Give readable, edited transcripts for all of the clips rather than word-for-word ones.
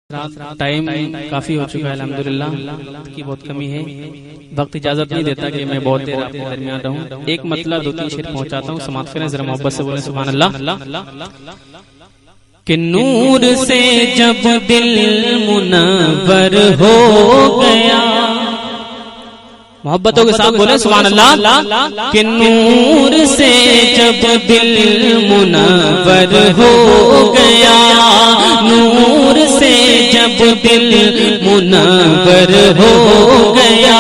Time کافی ہو چکا ہے، الحمدللہ کی بہت کمی ہے، وقت اجازت نہیں دیتا کہ میں بہت دیر آپ کے درمیان رہوں۔ ایک مطلب دو تین شعر پہنچاتا ہوں، سماعت کریں ذرا، محبت سے بولیں سبحان اللہ۔ کہ نور سے جب دل منور ہو گیا، محبتوں کے ساتھ بولیں سبحان اللہ۔ کہ نور سے جب دل منور ہو گیا، نور سے جب دل منور ہو گیا،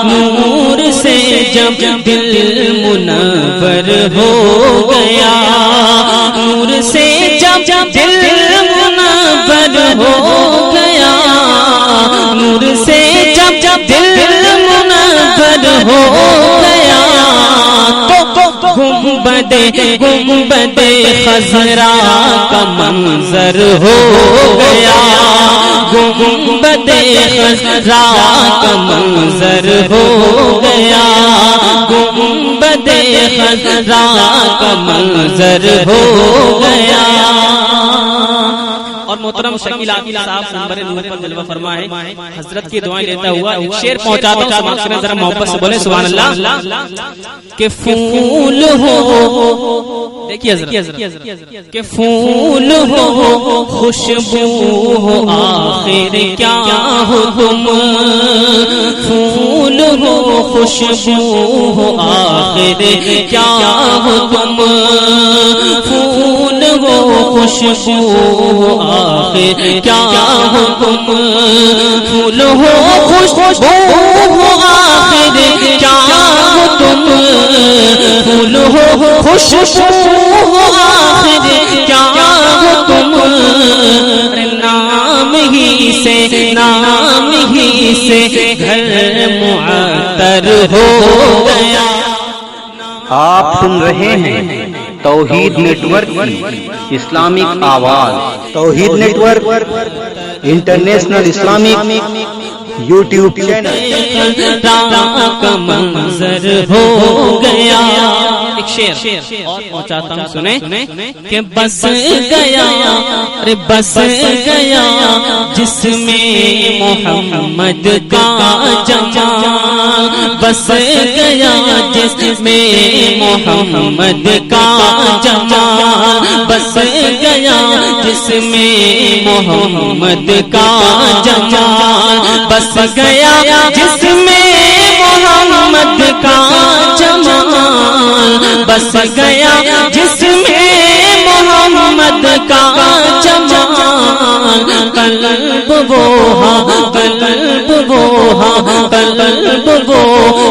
نور سے جب دل منور ہو گیا، نور سے جب دل منور ہو گیا، نور سے جب دل منور ہو گیا، تو گنبد خضرا کا منظر ہو گیا، گنبد خضرا کا منظر ہو گیا، گنبد خضرا کا منظر ہو گیا۔ اور محترم شکیل عاقل صاحب نمبر نور پر جلوہ فرما ہے، حضرت کی دعائیں لیتا ہوا ایک شعر پہنچاتا ہوں، سماعت کریں ذرا، محبت سے بولیں سبحان اللہ۔ کہ پھول ہو، دیکھیے حضرت، کہ پھول ہو خوشبو ہو آخر کیا ہو تم، پھول ہو خوشبو ہو آخر کیا ہو تم، پھول ہو خوشبو ہو آخر کیا ہو تم، پھول ہو خوشبو ہو آخر کیا ہو تم، پھول ہو خوشبو ہو آخر کیا ہو تم، نام ہی سے گھر معطر ہو گیا۔ آپ سن رہے ہیں توحید نیٹ ورک کی اسلامک آواز، Tawheed network international Islamic YouTube channel کا منظر ہو گیا۔ ایک شعر اور پہنچاتا ہوں، سنیں کہ بس گیا، ارے بس گیا جس میں محمد کا جمال، بس گیا جس میں محمد کا جمال، بس گیا جس میں محمد کا جمال، بس گیا جس میں محمد کا جمال، بس گیا جس میں محمد کا جمال، قلب وہ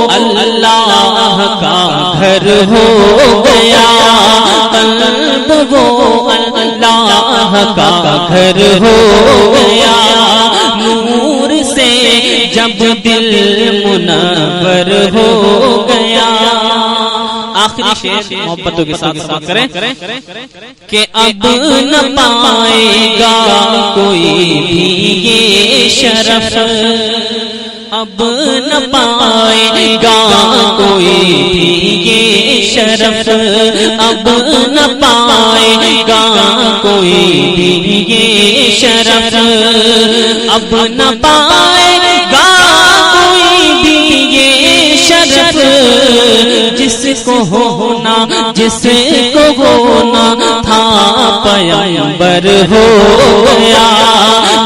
اللہ کا گھر ہو گیا، قلب وہ اللہ کا گھر ہو گیا، نور سے جب دل منور ہو گیا۔ آخری شعر محبتوں کے ساتھ سماعت کریں کہ اب نہ پائے گا کوئی بھی یہ شرف، اب نہ پائے گا کوئی بھی یہ شرف، اب نہ پائے گا کوئی بھی یہ شرف، اب نہ پائے گا کوئی بھی یہ شرف، جس کو ہونا تھا پیغمبر ہو گیا،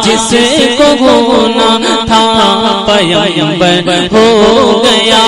جس کو ہونا تھا پیغمبر ہو گیا،